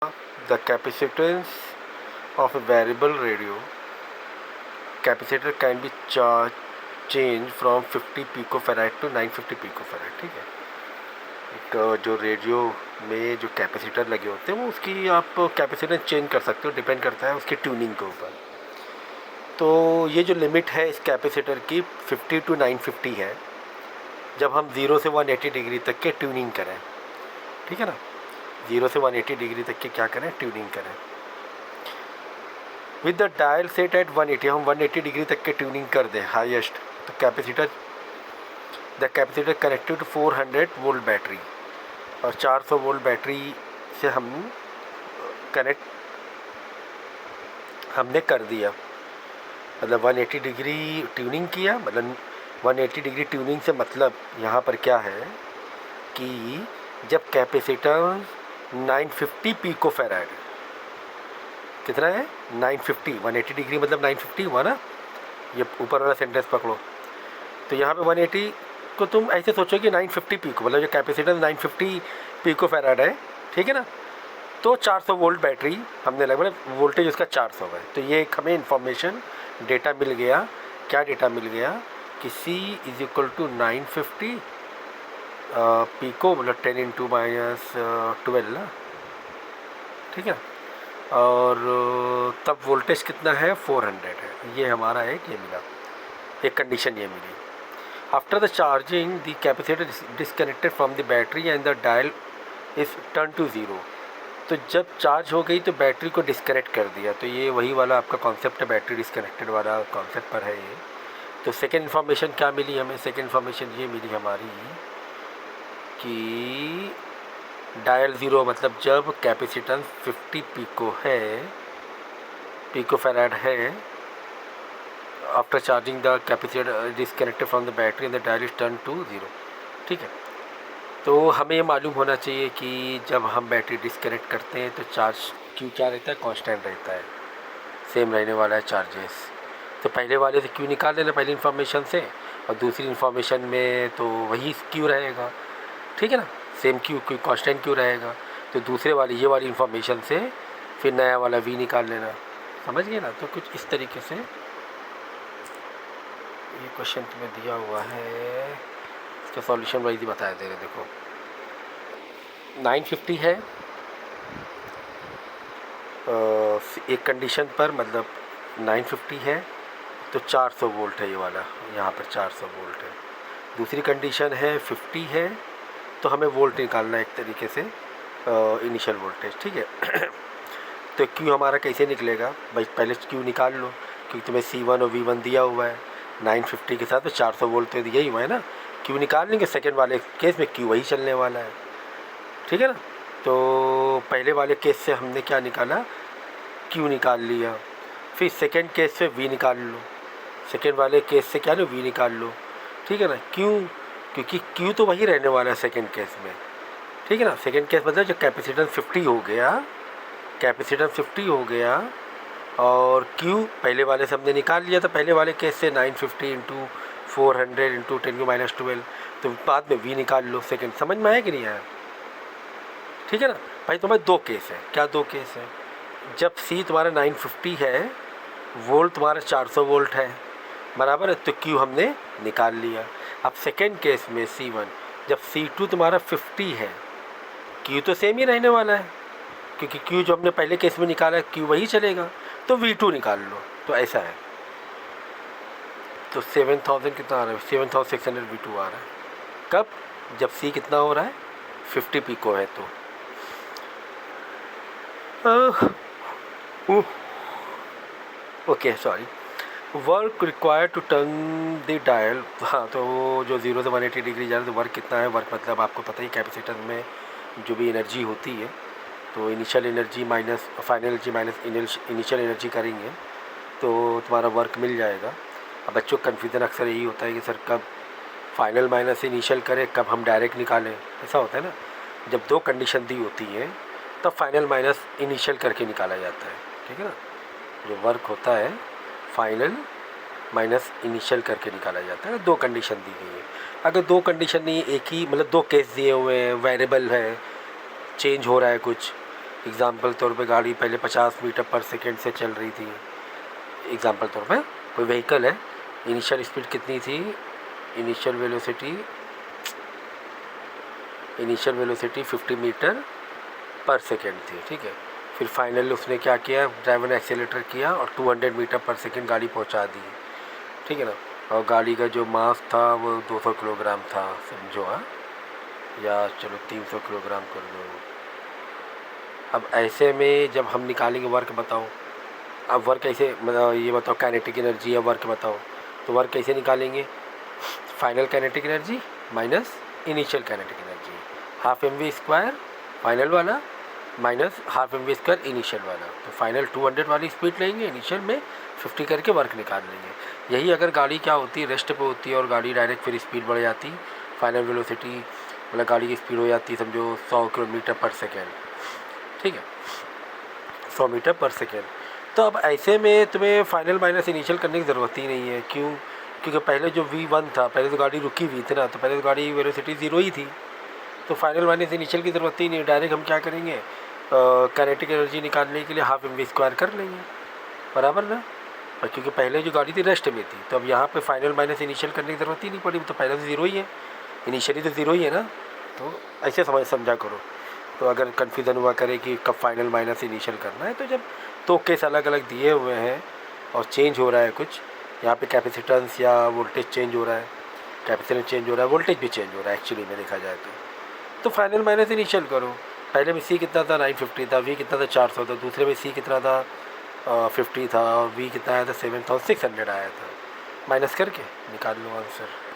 The capacitance of a variable radio capacitor can be changed from 50 picofarad to 950 picofarad. ठीक है, एक जो radio में जो कैपेसिटर लगे होते हैं वो उसकी आप कैपेसिटेंस चेंज कर सकते हो, डिपेंड करता है उसकी ट्यूनिंग के ऊपर। तो ये जो लिमिट है इस कैपेसिटर की 50 to 950 है, जब हम 0 से 180 डिग्री तक के ट्यूनिंग करें। ठीक है ना, 0 से 180 डिग्री तक के क्या करें, ट्यूनिंग करें। With the dial set at 180, हम 180 डिग्री तक के ट्यूनिंग कर दें हाईएस्ट, तो the capacitor connected to 400 volt battery, और 400 वोल्ट बैटरी से हमने कर दिया, मतलब 180 डिग्री ट्यूनिंग किया। मतलब 180 डिग्री ट्यूनिंग से मतलब यहाँ पर क्या है कि जब कैपेसिटर 950 पिकोफैराड, कितना है 950, 180 डिग्री मतलब 950 हुआ ना, ये ऊपर वाला सेंटेंस पकड़ो। तो यहाँ पे 180 को तुम ऐसे सोचो कि 950 पिको, मतलब जो कैपेसिटर 950 पिकोफैराड है, ठीक है ना, तो 400 वोल्ट बैटरी हमने लगा, मतलब वोल्टेज उसका 400 है। तो ये एक हमें इन्फॉर्मेशन डेटा मिल गया। क्या डेटा मिल गया कि C is equal to 950 pico, मतलब 10 × -12 ना, ठीक है। और तब वोल्टेज कितना है, 400 है। ये हमारा एक ये मिला, एक कंडीशन ये मिली। After the charging the capacitor disconnected from the battery and the dial is turn to 0। तो जब चार्ज हो गई तो बैटरी को डिस्कनेक्ट कर दिया। तो ये वही वाला आपका कॉन्सेप्ट है, बैटरी डिस्कनेक्टेड वाला कॉन्सेप्ट पर है ये। तो सेकेंड इन्फॉर्मेशन क्या मिली हमें, सेकेंड इन्फॉर्मेशन ये मिली हमारी कि डायल 0 मतलब जब कैपेसिटेंस 50 पिको है, पिकोफैराड है, after charging the capacitor disconnected from the battery and the dial is turn to 0। ठीक है, तो हमें ये मालूम होना चाहिए कि जब हम बैटरी डिस्कनेक्ट करते हैं तो चार्ज क्यू क्या रहता है, कांस्टेंट रहता है, सेम रहने वाला है चार्जेस। तो पहले वाले से क्यू निकाल लेना पहली इन्फॉर्मेशन से, और दूसरी इन्फॉर्मेशन में तो वही क्यू रहेगा, ठीक है ना, सेम क्यू कांस्टेंट क्यू रहेगा। तो दूसरे वाली ये वाली इन्फॉर्मेशन से फिर नया वाला वी निकाल लेना, समझ गए ना। तो कुछ इस तरीके से ये क्वेश्चन तुम्हें दिया हुआ है, इसका सॉल्यूशन वाइज ही बताया दे रहे। देखो 950 है एक कंडीशन पर, मतलब 950 है तो 400 वोल्ट है ये वाला, यहाँ पर 400 वोल्ट है। दूसरी कंडीशन है 50 है, तो हमें वोल्ट निकालना है एक तरीके से, इनिशियल वोल्टेज, ठीक है। तो क्यू हमारा कैसे निकलेगा भाई, पहले क्यू निकाल लो, क्योंकि तुम्हें C1 और V1 दिया हुआ है 950 के साथ, तो 400 वोल्ट तो दिया ही हुआ है ना। क्यू निकाल लेंगे, सेकेंड वाले केस में क्यू वही चलने वाला है, ठीक है ना। तो पहले वाले केस से हमने क्या निकाला, क्यू निकाल लिया। फिर सेकेंड केस से वी निकाल लो, सेकेंड वाले केस से क्या लो, वी निकाल लो, ठीक है ना। क्यू, क्योंकि क्यू तो वही रहने वाला है सेकेंड केस में, ठीक है ना। सेकेंड केस मतलब जब कैपेसिटेंस 50 हो गया, कैपेसिटेंस 50 हो गया, और क्यू पहले वाले से हमने निकाल लिया था, पहले वाले केस से 950 × 400 × 10 - 12, तो बाद में वी निकाल लो सेकेंड। समझ में आया कि नहीं आया, ठीक है ना भाई। तुम्हारे दो केस है, क्या दो केस है, जब C तुम्हारा 950 है, वोल्ट तुम्हारा 400 वोल्ट है, बराबर है, तो क्यू हमने निकाल लिया। अब सेकेंड केस में C1, जब C2 तुम्हारा 50 है, क्यू तो सेम ही रहने वाला है, क्योंकि क्यू जो हमने पहले केस में निकाला है क्यू वही चलेगा, तो V2 निकाल लो। तो ऐसा है, तो 7000 कितना आ रहा है, 7600 V2 आ रहा है। कब, जब C कितना हो रहा है, 50 पिको है। तो okay sorry, work required to turn the dial. हाँ, तो जो 0 से 180 डिग्री जा रहा है, तो वर्क कितना है, वर्क मतलब आपको पता ही कैपेसिटर में जो भी एनर्जी होती है, तो initial energy minus final energy minus initial energy करेंगे तो तुम्हारा वर्क मिल जाएगा। अब बच्चों का कन्फ्यूज़न अक्सर यही होता है कि सर कब फाइनल माइनस इनिशियल करें, कब हम डायरेक्ट निकालें, ऐसा होता है ना। जब दो कंडीशन दी होती है तब फाइनल माइनस इनिशियल करके निकाला जाता है, ठीक है ना। जो वर्क होता है फाइनल माइनस इनिशियल करके निकाला जाता है, दो कंडीशन दी गई है। अगर दो कंडीशन नहीं, एक ही मतलब दो केस दिए हुए हैं, वेरिएबल है, चेंज हो रहा है कुछ, एग्ज़ाम्पल तौर पे गाड़ी पहले 50 मीटर पर सेकेंड से चल रही थी, एग्ज़ाम्पल तौर पे कोई व्हीकल है, इनिशियल स्पीड कितनी थी, इनिशियल वेलोसिटी 50 मीटर पर सेकेंड थी, ठीक है। फिर फाइनली उसने क्या किया, ड्राइवर ने एक्सेलेरेटर किया और 200 मीटर पर सेकेंड गाड़ी पहुंचा दी, ठीक है ना। और गाड़ी का जो मास था वो 200 किलोग्राम था, समझो, हाँ, या चलो 300 किलोग्राम कर दो। अब ऐसे में जब हम निकालेंगे वर्क, बताओ अब वर्क कैसे, मतलब ये बताओ काइनेटिक एनर्जी या वर्क बताओ, तो वर्क कैसे निकालेंगे, final kinetic energy minus initial kinetic energy, half mv² final वाला माइनस हाफ mv² इनिशियल वाला। तो फाइनल 200 वाली स्पीड लेंगे, इनिशियल में 50 करके वर्क निकाल लेंगे। यही अगर गाड़ी क्या होती है, रेस्ट पे होती है और गाड़ी डायरेक्ट फिर स्पीड बढ़ जाती, फाइनल वेलोसिटी मतलब गाड़ी की स्पीड हो जाती है समझो 100 किलोमीटर पर सेकेंड, ठीक है, 100 मीटर पर सेकेंड। तो अब ऐसे में तुम्हें फाइनल माइनस इनिशियल करने की ज़रूरत ही नहीं है। क्यों? क्योंकि पहले जो v1 था, पहले तो गाड़ी रुकी हुई थी ना, तो पहले तो गाड़ी वेलोसिटी 0 ही थी, तो फाइनल माइनस इनिशियल की ज़रूरत ही नहीं है। डायरेक्ट हम क्या करेंगे, काइनेटिक एनर्जी निकालने के लिए हाफ mv² कर लेंगे, बराबर ना। और क्योंकि पहले जो गाड़ी थी रेस्ट में थी, तो अब यहाँ पे फाइनल माइनस इनिशियल करने की ज़रूरत ही नहीं पड़ी, तो पहले तो 0 ही है, इनिशियली तो 0 ही है ना। तो ऐसे समझा करो। तो अगर कन्फ्यूज़न हुआ करे कि कब फाइनल माइनस इनिशियल करना है, तो जब तो केस अलग अलग दिए हुए हैं और चेंज हो रहा है कुछ, यहाँ पे कैपेसिटेंस या वोल्टेज चेंज हो रहा है, कैपेसिटेंस चेंज हो रहा है, वोल्टेज भी चेंज हो रहा है एक्चुअली में देखा जाए तो फाइनल माइनस इनिशियल करो। पहले में सी कितना था, 950 था, वी कितना था, 400 था, दूसरे में सी कितना था, 50 था, और वी कितना आया था, 7600 आया था। माइनस करके निकाल लो आंसर।